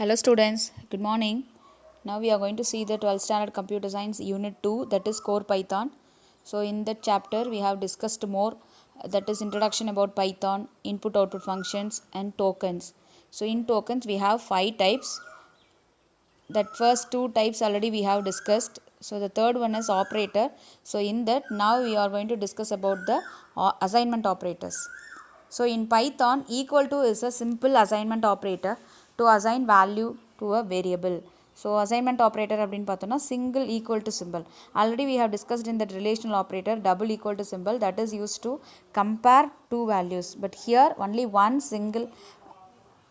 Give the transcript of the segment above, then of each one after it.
Hello students, good morning. Now we are going to see the 12th standard computer science unit 2, that is core Python. So in that chapter we have discussed more, that is introduction about Python, input output functions and tokens. So in tokens we have 5 types. That first 2 types already we have discussed. So the third one is operator. So in that now we are going to discuss about the assignment operators. So in Python, equal to is a simple assignment operator to assign value to a variable. So assignment operator அப்படினு பார்த்தோம்னா single equal to symbol. Already we have discussed in that relational operator double equal to symbol, that is used to compare two values. But here only one single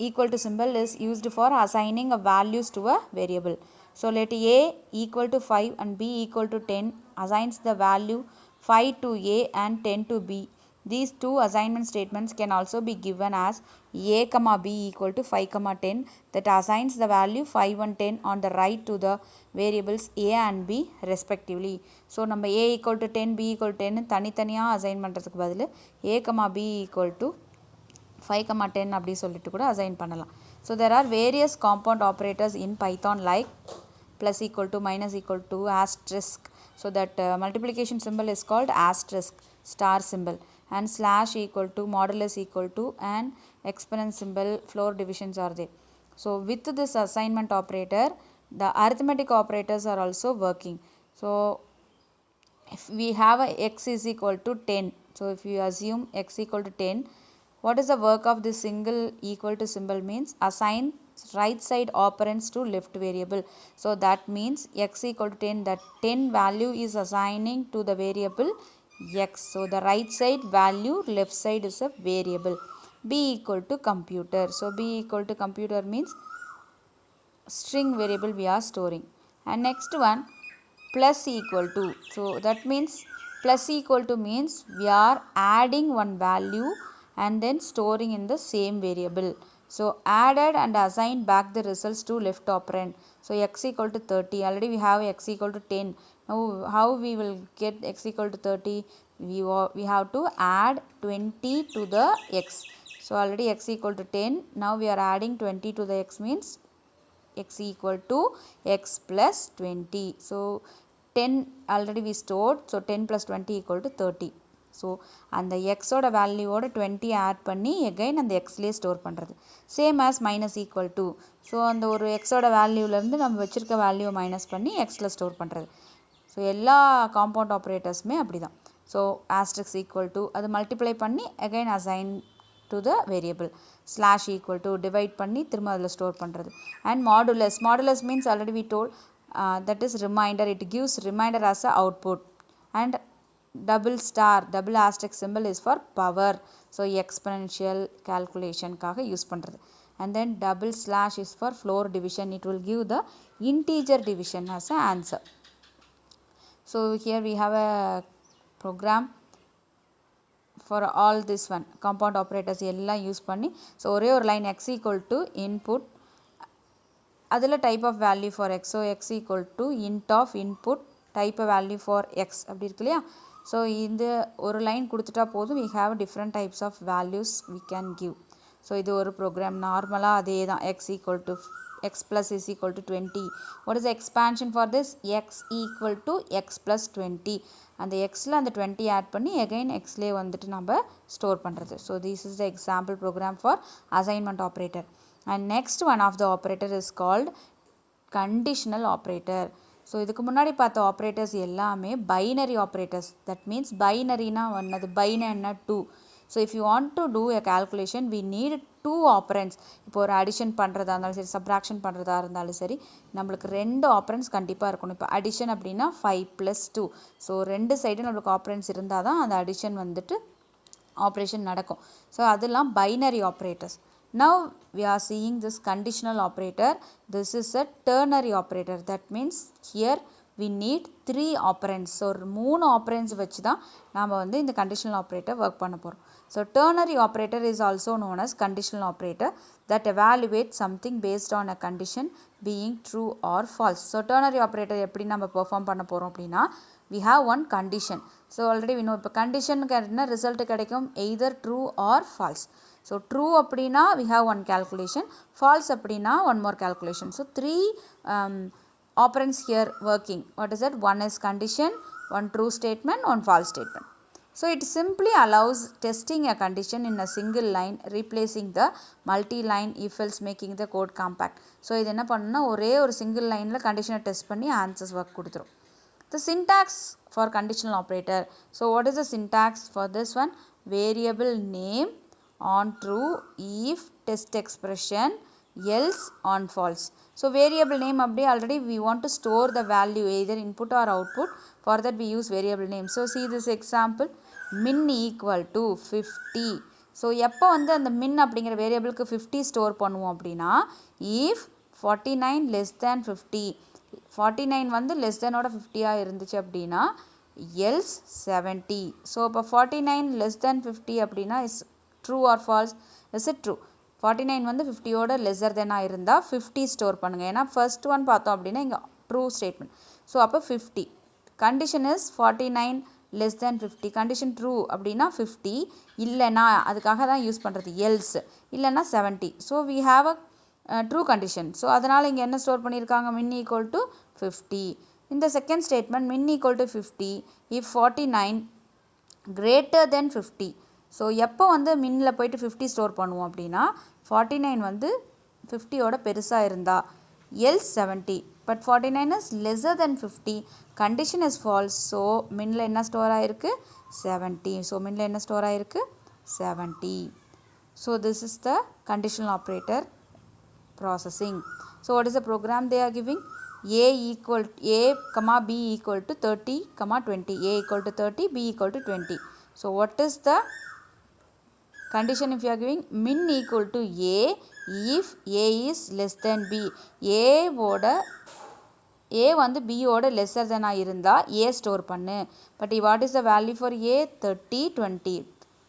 equal to symbol is used for assigning a values to a variable. So let A equal to 5 and B equal to 10 assigns the value 5 to A and 10 to B. These two assignment statements can also be given as A comma B equal to 5 comma 10 that assigns the value 5 and 10 on the right to the variables A and B respectively. So நம்ம A equal to 10 B equal to 10 தனித்தனியாக assign பண்ணுறதுக்கு பதில் A comma B equal to 5 comma 10 அப்படி சொல்லிட்டு கூட assign பண்ணலாம். So there are various compound operators in Python like plus equal to, minus equal to, asterisk. So that multiplication symbol is called asterisk, star symbol, and slash equal to, modulus equal to, and exponent symbol, floor divisions are there. So with this assignment operator, the arithmetic operators are also working. So if we have a x is equal to 10, so if you assume x equal to 10, what is the work of this single equal to symbol means assign right side operands to left variable. So that means x equal to 10, that 10 value is assigning to the variable x. So the right side value, left side is a variable. B equal to computer. So B equal to computer means string variable we are storing. And next one plus equal to. So that means plus equal to means we are adding one value and then storing in the same variable. So added and assigned back the results to left operand. So x equal to 30. Already we have x equal to 10. Now how we will get x equal to 30? We have to add 20 to the x. So already x equal to 10. Now we are adding 20 to the x means x equal to x plus 20. So 10 already we stored, so 10 plus 20 equal to 30. So அந்த x ஓட வேல்யூவோட 20 add பண்ணி again அந்த xலேயே store பண்ணுறது. Same as minus equal to. So அந்த ஒரு எக்ஸோட வேல்யூலேருந்து நம்ம வச்சுருக்க வேல்யூவை மைனஸ் பண்ணி எக்ஸில் ஸ்டோர் பண்ணுறது. ஸோ எல்லா காம்பவுண்ட் ஆப்ரேட்டர்ஸுமே அப்படி தான். ஸோ ஆஸ்ட்ரிக்ஸ் ஈக்குவல் டு அது மல்டிப்ளை பண்ணி again assign to the variable. Slash equal to divide பண்ணி திரும்ப அதில் ஸ்டோர் பண்ணுறது. And modulus. Modulus means already we told that is reminder. It gives reminder as a output. And double star, double asterisk symbol is for power. So exponential calculation காக use பண்ணுறது. And then double slash is for floor division. It will give the integer division as an answer. So here we have a program for all this one compound operators எல்லாம் use பண்ணி. So ஒரே ஒரு line x equal to input, அதில் type of value for x. So x equal to int of input type of value for x அப்படி இருக்கு இல்லையா. So இந்த ஒரு லைன் கொடுத்துட்டா போதும், we have different types of values we can give. So இது ஒரு ப்ரோக்ராம் நார்மலாக அதே தான். x equal to x plus is equal to 20. What is the expansion for this? x equal to x plus 20. அந்த xல அந்த 20 add பண்ணி again xலே வந்துட்டு நம்ம ஸ்டோர் பண்ணுறது. So this is the example program for assignment operator. And next one of the operator is called conditional operator. So இதுக்கு முன்னாடி பார்த்த operators எல்லாமே பைனரி ஆப்ரேட்டர்ஸ். தட் மீன்ஸ் பைனரினா ஒன்னது, பைனா 2. So if you want to do a calculation we need 2 operands. இப்போ ஒரு addition பண்ணுறதா இருந்தாலும் சரி, சப்ராக்ஷன் பண்ணுறதா இருந்தாலும் சரி, நம்மளுக்கு 2 ஆப்ரண்ட்ஸ் கண்டிப்பாக இருக்கணும். இப்போ அடிஷன் அப்படின்னா 5 + 2. ஸோ 2 சைடு நம்மளுக்கு ஆப்ரண்ட்ஸ் இருந்தால் தான் அந்த அடிஷன் வந்துட்டு ஆப்ரேஷன் நடக்கும். ஸோ அதெல்லாம் binary operators. Now we are seeing this conditional operator. This is a ternary operator. That means here we need 3 operands. So 3 operands வச்சு தான் நாம் வந்து இந்த conditional operator work பண்ண போகிறோம். So ternary operator is also known as conditional operator that evaluates something based on a condition being true or false. So ternary operator எப்படி நம்ம perform பண்ண போகிறோம் அப்படின்னா, we have one condition. So already we know இப்போ condition என்ன result கிடைக்கும், either true or false. So true அப்படினா we have one calculation, false அப்படினா one more calculation. So three operands here working. What is that? One is condition, one true statement, one false statement. So it simply allows testing a condition in a single line, replacing the multi-line if else, making the code compact. So இது என்ன பண்ணுனா ஒரே ஒரு single lineல condition test பண்ணி answers work கொடுத்துரும். The syntax for conditional operator. So what is the syntax for this one? Variable name on true if test expression, else on false. So variable name அப்படியே already we want to store the value either input or output. For that we use variable name. So see this example, min equal to 50. So எப்போ வந்து அந்த min அப்படிங்கிற வேரியபிளுக்கு 50 store பண்ணுவோம் அப்படின்னா if 49 less than 50, 49 வந்து less தெனோட 50 இருந்துச்சு அப்படின்னா else 70. So இப்போ 49 less than 50 அப்படின்னா is true or false? Is it true. 49 வந்து 50யோட லெஸ்ஸர் தெனாக இருந்தால் 50 ஸ்டோர் பண்ணுங்கள். ஏன்னா ஃபர்ஸ்ட் ஒன் பார்த்தோம் அப்படின்னா இங்கே ட்ரூ ஸ்டேட்மெண்ட். ஸோ அப்போ 50. Condition is 49 less than 50. Condition true அப்படின்னா 50, இல்லைனா அதுக்காக தான் யூஸ் பண்ணுறது எல்ஸ், இல்லைனா 70. So we have a true condition. So அதனால் இங்கே என்ன ஸ்டோர் பண்ணியிருக்காங்க? min equal to 50. இந்த second statement min equal to 50 if 49 greater than 50. So எப்போ வந்து மின்னில் போயிட்டு 50 ஸ்டோர் பண்ணுவோம் அப்படின்னா 49 வந்து 50யோட பெருசாக இருந்தால் else 70. But 49 is lesser than 50. Condition is false. So மின்னில் என்ன ஸ்டோர் ஆகிருக்கு? 70. ஸோ மின்னில் என்ன ஸ்டோர் ஆகிருக்கு? 70. So this is the conditional operator processing. So what is the program they are giving? A comma B equal to 30 comma 20. A equal to 30, B equal to 20. So what is the condition if you are giving? Min equal to A if A is less than B. A வந்து B ஓட lesser than இருந்தால் A store பண்ணு. But what is the value for A? 30, 20.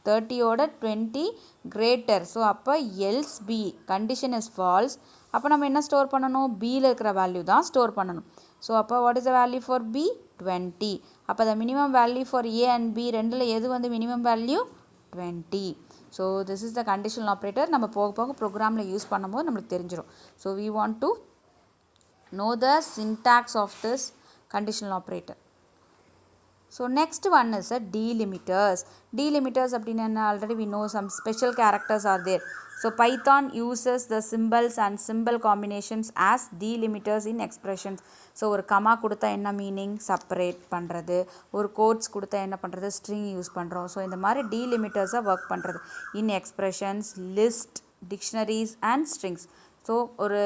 30யோட 20 greater. So அப்போ else B. Condition is falls. அப்போ நம்ம என்ன store பண்ணணும்? பியில் இருக்கிற வேல்யூ தான் ஸ்டோர் பண்ணணும். ஸோ அப்போ what is the value for B? 20. அப்போ the minimum value for A and B ரெண்டில் எது வந்து minimum value? 20. So this is the conditional operator. நம்ம போக போக ப்ரோக்ராமில் யூஸ் பண்ணும்போது நம்மளுக்கு தெரிஞ்சிடும். So we want to know the syntax of this conditional operator. So next one is a delimiters. Delimiters அப்படின்னா already we know some special characters are there. So Python uses the symbols and symbol combinations as delimiters in expressions. So ஒரு comma கொடுத்தா என்ன meaning? Separate பண்ணுறது. ஒரு quotes கொடுத்தா என்ன பண்ணுறது? String use பண்ணுறோம். ஸோ இந்த மாதிரி டீலிமிட்டர்ஸாக ஒர்க் பண்ணுறது in expressions, list, dictionaries and strings. So ஒரு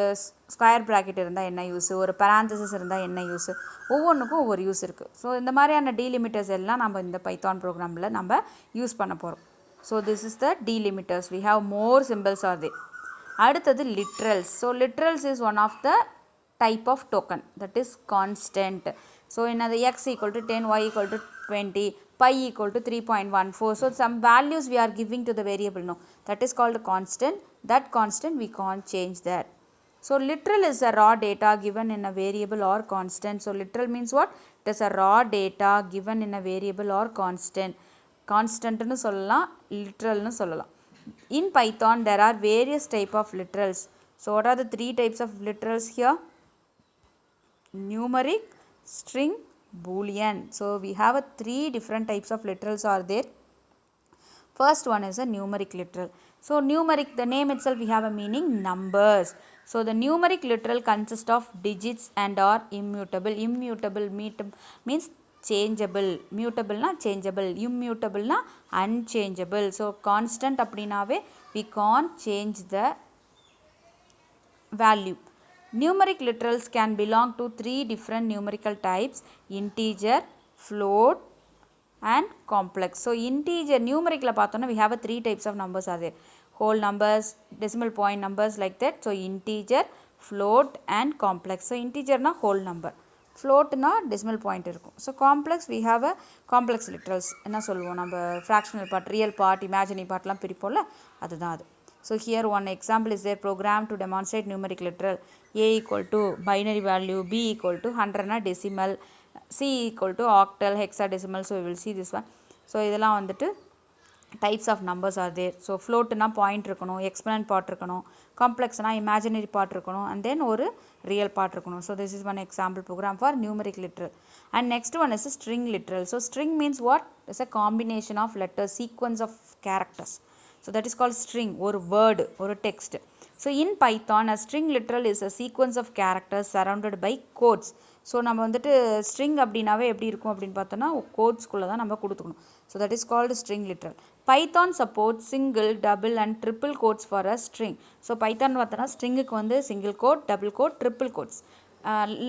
ஸ்கொயர் ப்ராக்கெட் இருந்தால் என்ன யூஸு, ஒரு பராந்தசிஸ் இருந்தால் என்ன யூஸு, ஒவ்வொன்றுக்கும் ஒவ்வொரு யூஸ் இருக்குது. ஸோ இந்த மாதிரியான டீலிமிட்டர்ஸ் எல்லாம் நம்ம இந்த பைத்தான் ப்ரோக்ராமில் நம்ம யூஸ் பண்ண போகிறோம். So this is the delimiters. We have more symbols are they. அடுத்தது literals. So literals is one of the type of token that is constant. So என்னது? x equal to 10, y equal to 20, pi equal to 3.14. So some values we are giving to the variable. No, that is called constant. That constant we can't change that. So literal is a raw data given in a variable or constant. So literal means what? It is a raw data given in a variable or constant. Constant nu sollalam, literal nu sollalam. In Python there are various type of literals. So what are the three types of literals here? Numeric, string, boolean. So we have a three different types of literals are there. First one is a numeric literal. So numeric, the name itself we have a meaning numbers. So the numeric literal consists of digits and are immutable. Immutable means changeable. Mutable na changeable. Immutable na unchangeable. So constant அப்படினாவே we can't change the value. Numeric literals can belong to three different numerical types: integer, float and complex. So integer numeric la pathona we have a three types of numbers are there: whole numbers, decimal point numbers, like that. So integer, float and complex. So integer na whole number, float na decimal point irukum. So complex we have a complex literals. Enna solluvom நம்ம fractional part, real part, imaginary part லாம் பிரிப்போம்ல, அதுதான் அது. So here one example is a program to demonstrate numeric literal. A equal to binary value, B equal to 100 na decimal, C equal to octal, hexadecimal. So we will see this one. So இதெல்லாம் வந்துட்டு types of numbers are there. So float na point இருக்கணும், exponent part இருக்கணும், complex na imaginary part இருக்கணும், and then ஒரு real part இருக்கணும். So this is one example program for numeric literal. And next one is a string literal. So string means what? It's a combination of letters, sequence of characters. So that is called string, ஒரு word, ஒரு text. So in Python, a string literal is a sequence of characters surrounded by quotes. So நம்ம வந்துட்டு string அப்படின்னாவே எப்படி இருக்கும் அப்படின்னு பார்த்தோன்னா கோட்ஸ்குள்ளே தான் நம்ம கொடுத்துக்கணும். So that is called string literal. Python support single, double and triple quotes for a string. So Python பார்த்தோன்னா ஸ்ட்ரிங்குக்கு வந்து single quote, double quote, triple quotes.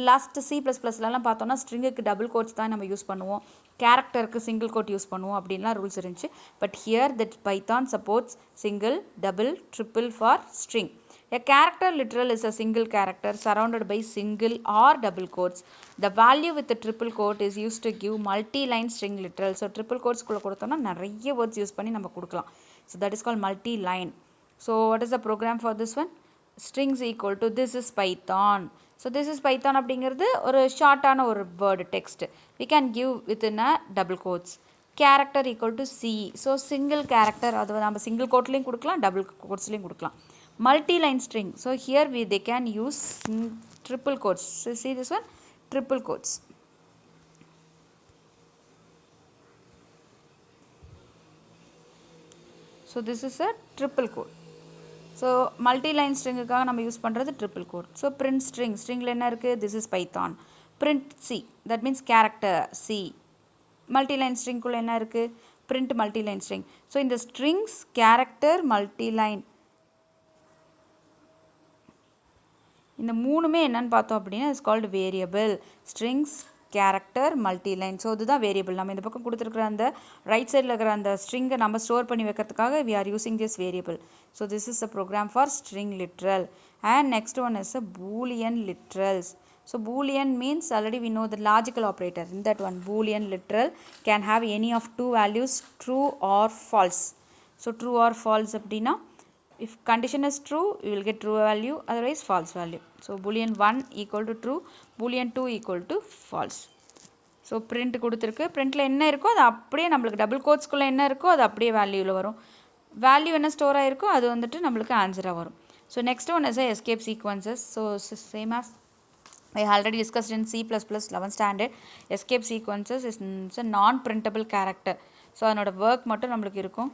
Last C++லலாம் பார்த்தோன்னா ஸ்ட்ரிங்குக்கு டபுள் கோட்ஸ் தான் நம்ம யூஸ் பண்ணுவோம், கேரக்டருக்கு சிங்கிள் கோட் யூஸ் பண்ணுவோம் அப்படின்லாம் ரூல்ஸ் இருந்துச்சு. But hear that Python supports single, double, triple for string. A character literal is a single character surrounded by single or double quotes. The value with the triple quote is used to give multi-line string literal. So triple quotes குள்ள கொடுத்தோம்னா நிறைய words use பண்ணி நம்ம கொடுக்கலாம். So that is called multi-line. So what is the program for this one? Strings equal to this is Python. So this is Python அப்படிங்கிறது ஒரு ஷார்ட்டான ஒரு word text. We can give within a double quotes. Character equal to C. So single character அது நம்ம single quoteலையும் கொடுக்கலாம், double quotesலையும் கொடுக்கலாம். Multi-line string. So here they can use triple quotes. So see this one, triple quotes. So this is a triple quote. So multi-line string காக நம்ம use பண்றது triple quote. So print string. Stringல என்ன இருக்கு? This is Python. Print C. That means character C. Multi-line string குள்ள என்ன இருக்கு? Print multi-line string. So in the strings, character, multi-line, இந்த மூணுமே என்னன்னு பார்த்தோம் அப்படின்னா is called variable. Strings, character, multiline. So இதுதான் வேரியபிள். நம்ம இந்த பக்கம் கொடுத்துருக்குற அந்த ரைட் சைடில் இருக்கிற அந்த ஸ்ட்ரிங்கை நம்ம ஸ்டோர் பண்ணி வைக்கிறதுக்காக we are using this variable. So this is a program for string literal. And next one is a boolean literals. So Boolean means already we know the logical operator. In that one, Boolean literal can have any of two values, true or false. So true or false அப்படின்னா if condition is true, you will get true value, otherwise false value. So boolean 1 equal to true, boolean 2 equal to false. So print கொடுத்திருக்கு, printல என்ன இருக்கோ அது அப்படியே நம்மளுக்கு double கோட்ஸ்குள்ள என்ன இருக்கோ அது அப்படியே வேல்யூல வரும். வேல்யூ என்ன ஸ்டோர் ஆயிருக்கோ அது வந்துட்டு நம்மளுக்கு ஆன்சரா வரும். So next one is a escape sequences. So same as I already discussed in C++ 11th standard. Escape sequences is a non printable character. So அதனோட work மட்டும் நம்மளுக்கு இருக்கும்.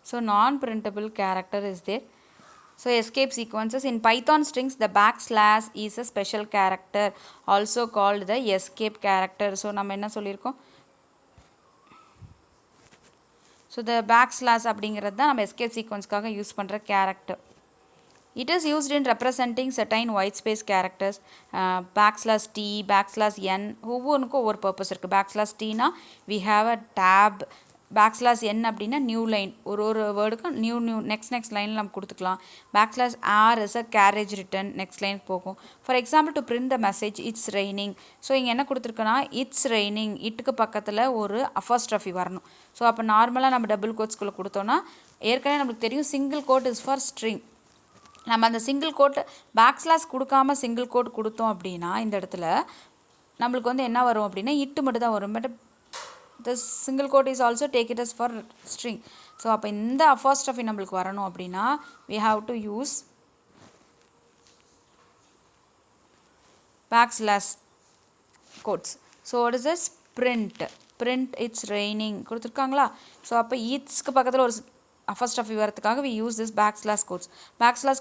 So non-printable character is there. So escape sequences in Python strings, the backslash is a special character also called the escape character. So நம்ம என்ன சொல்லியிருக்கோம்? So the backslash அப்படிங்கிறது தான் நம்ம escape sequenceக்காக யூஸ் பண்ணுற character. It is used in representing certain white space characters. Backslash t, backslash n ஒவ்வொன்றுக்கும் ஒவ்வொரு purpose இருக்குது. backslash t னா we have a tab. Backslash n அப்படின்னா நியூ லைன், ஒரு வேர்டுக்கும் நியூ நெக்ஸ்ட் லைனில் நம்ம கொடுத்துக்கலாம். Backslash r is a carriage return, நெக்ஸ்ட் லைனுக்கு போகும். For example to print the message it's raining. So இங்கே என்ன கொடுத்துருக்கோன்னா இட்ஸ் ரெய்னிங், இட்டுக்கு பக்கத்தில் ஒரு அப்போஸ்ட்ரோஃபி வரணும். ஸோ அப்போ நார்மலாக நம்ம டபுள் கோட்ஸ்குள்ளே கொடுத்தோன்னா ஏற்கனவே நம்மளுக்கு தெரியும் single quote is for string. நம்ம அந்த சிங்கிள் கோட் பேக்ஸ்லாஸ் கொடுக்காம சிங்கிள் கோட் கொடுத்தோம் அப்படின்னா இந்த இடத்துல நம்மளுக்கு வந்து என்ன வரும் அப்படின்னா இட்டு மட்டும் தான் வரும். But this single quote is also take it as for string. So அப்போ இந்த apostrophe நம்மளுக்கு வரணும் அப்படின்னா we have to use backslash quotes. So what is this? print it's raining கொடுத்துருக்காங்களா? ஸோ அப்போ ஈட்ஸ்க்கு பக்கத்தில் ஒரு apostrophe வரதுக்காக we use this backslash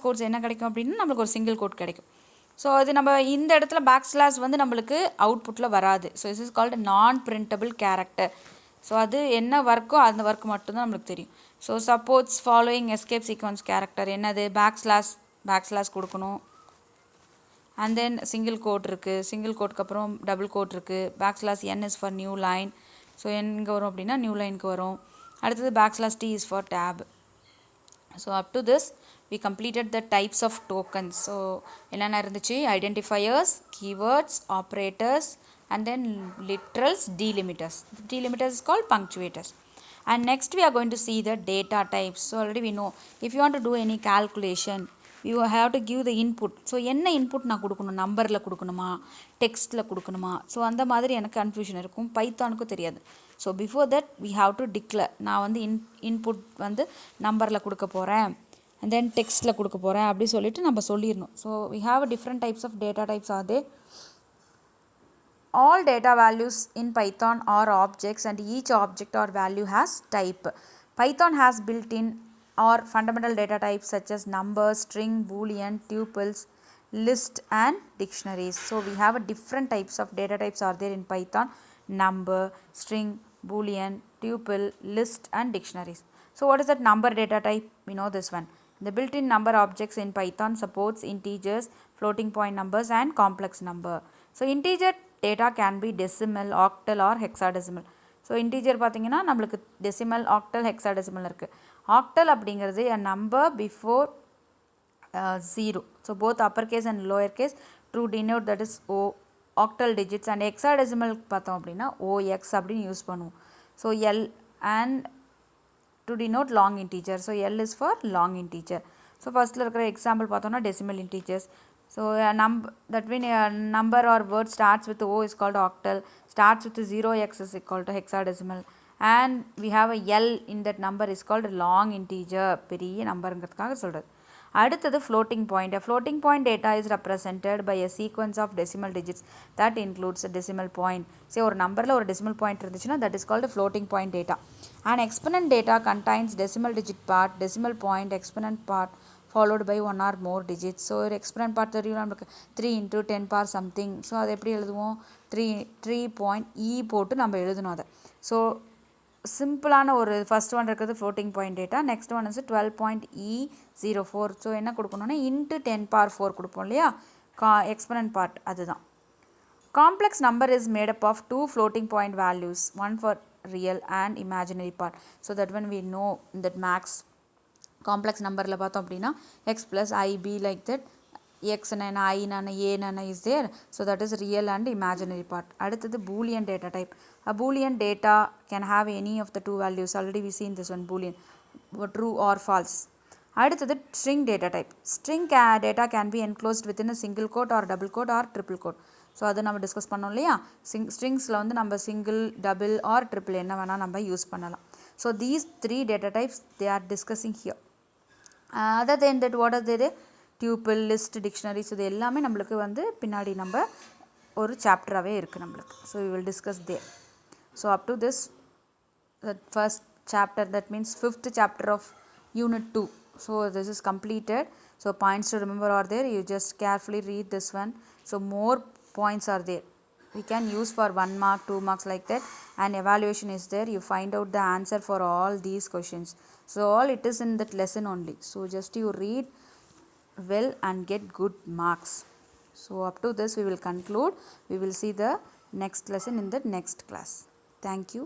quotes என்ன கிடைக்கும் அப்படின்னா நம்மளுக்கு ஒரு சிங்கிள் கோட் கிடைக்கும். ஸோ அது நம்ம இந்த இடத்துல பேக்ஸ்லாஷ் வந்து நம்மளுக்கு அவுட்புட்டில் வராது. So is is called non printable character. So அது என்ன ஒர்க்கோ அந்த ஒர்க் மட்டும்தான் நம்மளுக்கு தெரியும். So supports following escape sequence character என்னது? பேக்ஸ்லாஷ் கொடுக்கணும். அண்ட் தென் சிங்கிள் கோட் இருக்குது, சிங்கிள் கோட்டுக்கு அப்புறம் டபுள் கோட் இருக்குது. Backslash n is for new line. So எங்கே வரும் அப்படின்னா நியூ லைனுக்கு வரும். அடுத்தது backslash t is for tab. So up to this we completed the types of tokens. So என்னென்ன இருந்துச்சு, identifiers, keywords, operators, and then literals, delimiters. Delimiters is called punctuators. And next we are going to see the data types. So already we know if you want to do any calculation, you have to give the input. So என்ன input நான் கொடுக்கணும், நம்பரில் கொடுக்கணுமா, டெக்ஸ்ட்டில் கொடுக்கணுமா, so அந்த மாதிரி எனக்கு confusion இருக்கும், பைத்தானுக்கும் தெரியாது. So before that we have to declare, நான் வந்து இன்புட் வந்து நம்பரில் கொடுக்க போகிறேன், அண்ட் தென் டெக்ஸ்ட்டில் கொடுக்க போகிறேன் அப்படி சொல்லிட்டு நம்ம சொல்லிடணும். So we have different types of data types are they. All data values in Python are objects and each object or value has type. Python has built-in or fundamental data types such as number, string, boolean, tuples, list and dictionaries. So we have a different types of data types are there in Python: number, string, boolean, tuple, list and dictionaries. So what is that number data type? We know this one. The built-in number objects in Python supports integers, floating point numbers and complex number. So integer data can be decimal, octal or hexadecimal. So integer பார்த்தீங்கன்னா நம்மளுக்கு decimal, octal, hexadecimal இருக்குது. Octal அப்படிங்கிறது a number before 0. So both upper case and lower case to denote that is O, octal digits. and hexadecimal பார்த்தோம் அப்படின்னா OX அப்படின்னு use பண்ணுவோம். So L and to denote long integer. So L is for long integer. So ஃபர்ஸ்ட்டில் இருக்கிற example பார்த்தோம்னா decimal integers. So a number, that means a number or word starts with O is called octal, starts with 0x is equal to hexadecimal, and we have a L in that number is called long integer, பெரிய நம்பருங்கிறதுக்காக சொல்கிறது. அடுத்தது floating point. A floating point data is represented by a sequence of decimal digits that includes a decimal point. Say ஒரு நம்பரில் ஒரு decimal point இருந்துச்சுன்னா that is called a floating point data. An exponent data contains decimal digit part, decimal point, exponent part followed by one or more digits. So ஒரு exponent part தெரியும் நமக்கு 3 into 10 power something. So அதை எப்படி எழுதுவோம், 3 point E போட்டு நம்ம எழுதணும் அதை. ஸோ சிம்பிளான ஒரு ஃபஸ்ட் ஒன் இருக்கிறது floating point data, next one வந்து 12.E04. ஸோ என்ன கொடுக்கணும்னா இன்ட்டு 10 power 4 கொடுப்போம் இல்லையா, எக்ஸ்பனன்ட் பார்ட் அதுதான். Complex number is made up of 2 floating point values, one for real and imaginary part. So that when we know that max complex நம்பரில் பார்த்தோம் அப்படின்னா x plus ib like that, x nana I nana a nana is there. So that is real and imaginary part. அடுத்தது boolean data type. A boolean data can have any of the two values. Already we seen this one, boolean, true or false. அடுத்தது string data type. String data can be enclosed within a single quote or double quote or triple quote. So அது நம்ம discuss பண்ணோம் இல்லையா, ஸ்ட்ரிங்ஸில் வந்து நம்ம single, double R triple என்ன வேணால் நம்ம யூஸ் பண்ணலாம். So these 3 data types they are discussing here. Other than that, what are they? Tuple, list, dictionary. So இது எல்லாமே நம்மளுக்கு வந்து பின்னாடி நம்ம ஒரு சாப்டராகவே இருக்குது நம்மளுக்கு. So we will discuss there. So up to this, the first chapter, that means 5th chapter of unit 2. So this is completed. So points to remember are there, you just carefully read this one. So more points are there, we can use for 1 mark, 2 marks like that, and evaluation is there. You find out the answer for all these questions. So all it is in that lesson only. So just you read well and get good marks. So up to this we will conclude. We will see the next lesson in the next class. Thank you.